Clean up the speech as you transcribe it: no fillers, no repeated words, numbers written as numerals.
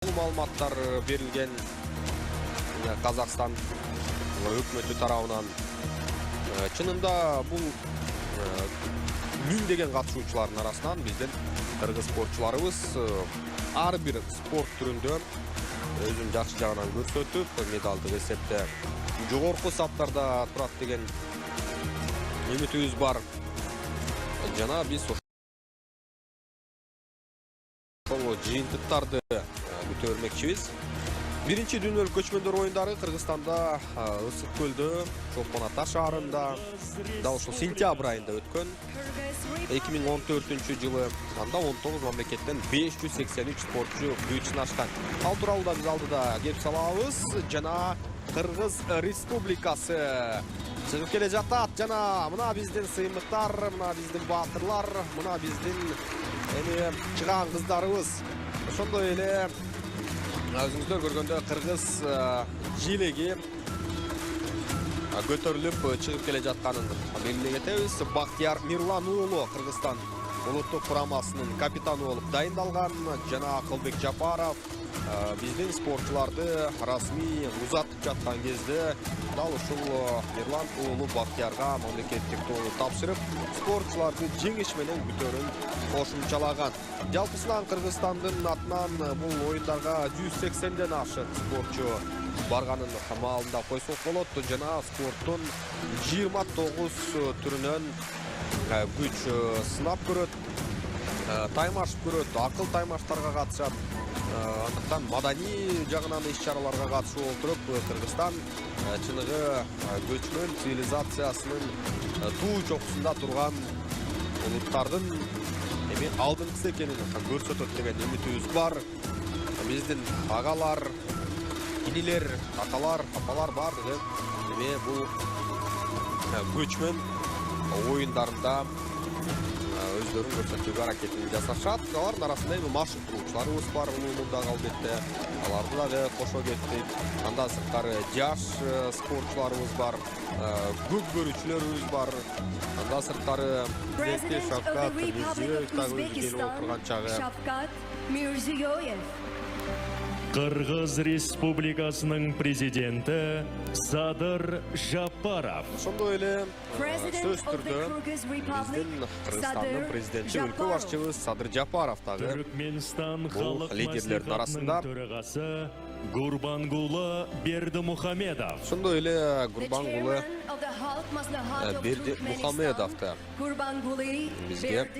Маалыматтар берилген Казакстан өкмөтү тарабынан. Чынында бул миңдеген катышуучулардын арасынан биздин кыргыз спортчуларыбыз ар бир спорт түрүндө өзүн жакшы жагынан көрсөтүп, медалдык эсепте жогорку саптарда турат деген үмүтүбүз бар. Жана биз ошол жыйынтыктарды көтөрмөкчүбүз. Биринчи дүйнөлүк көчмөндөр оюндары Кыргызстанда Ысык көлдө, Чолпон Ата шаарында да ошол сентябрь айында өткөн. 2014 жылы анда 19 мамлекеттен 583 спортчу күч сынашкан. Ал тууралуу да биз алдыда кеп салабыз. Жана Кыргыз Республикасы чыгып келе жатат. Жана мына биздин сыймыктар, мына биздин баатырлар, мына биздин чыган кыздарыбыз. Ошондой эле өзүңүздөр көргөндө Кыргыз жилеги көтөрүлүп чыгып келе жатканын белгилей кетебиз. Бактияр Мирлан уулу Кыргызстан улуттук курамасынын капитаны болуп дайындалган. Жана Акылбек Жапаров биздин спортчуларды расмий узатып жаткан кезде дал ушул Мирлан уулу Бактиярга мамлекеттик тоолу тапшырып, спортчуларды жеңиш менен бүтөрүн кошумчалаган. Жалпысынан Кыргызстандын атынан бул оюндарга 180ден ашык спортчу барганын маалында койсок болот. Жана спорттун 29 түрүнөн күч сынап көрөт, таймашып көрөт, акыл таймаштарга катышат. Андыктан маданий жагынан иш-чараларга катышып отуруп, Кыргызстан чыныгы көчмөн цивилизациясынын туу чокусунда турган улуттардын алдыңкысы экенин көрсөтөт деген үмүтүбүз бар. Биздин агалар, инилер, аталар, апалар бардыгы бул көчмөн оюндарында өздөрүн көрсөтүүгө аракетин жасашат. Алардын арасында машык кылуучуларыбыз бар, улуудагы албетте. Аларды дагы кошо кеттик. Андан сырткары жаш спортчуларыбыз бар, көк көрүүчүлөрүбүз бар. Андан сырткары Шавкат Мирзиёев дагы өзү келип отурган чагы. Шавкат Мирзиёев. Кыргыз Республикасынын президенти Садыр Жапаров. Ошондой эле сөз түрдө биздин Кыргызстандын президенти өлкө башчыбыз Садыр Жапаров дагы Түркменстан бул халык лидерлердин арасында. төрагасы Гурбангулы Бердимухамедов. Ошондой эле Гурбангулы Бердимухамедов да бизге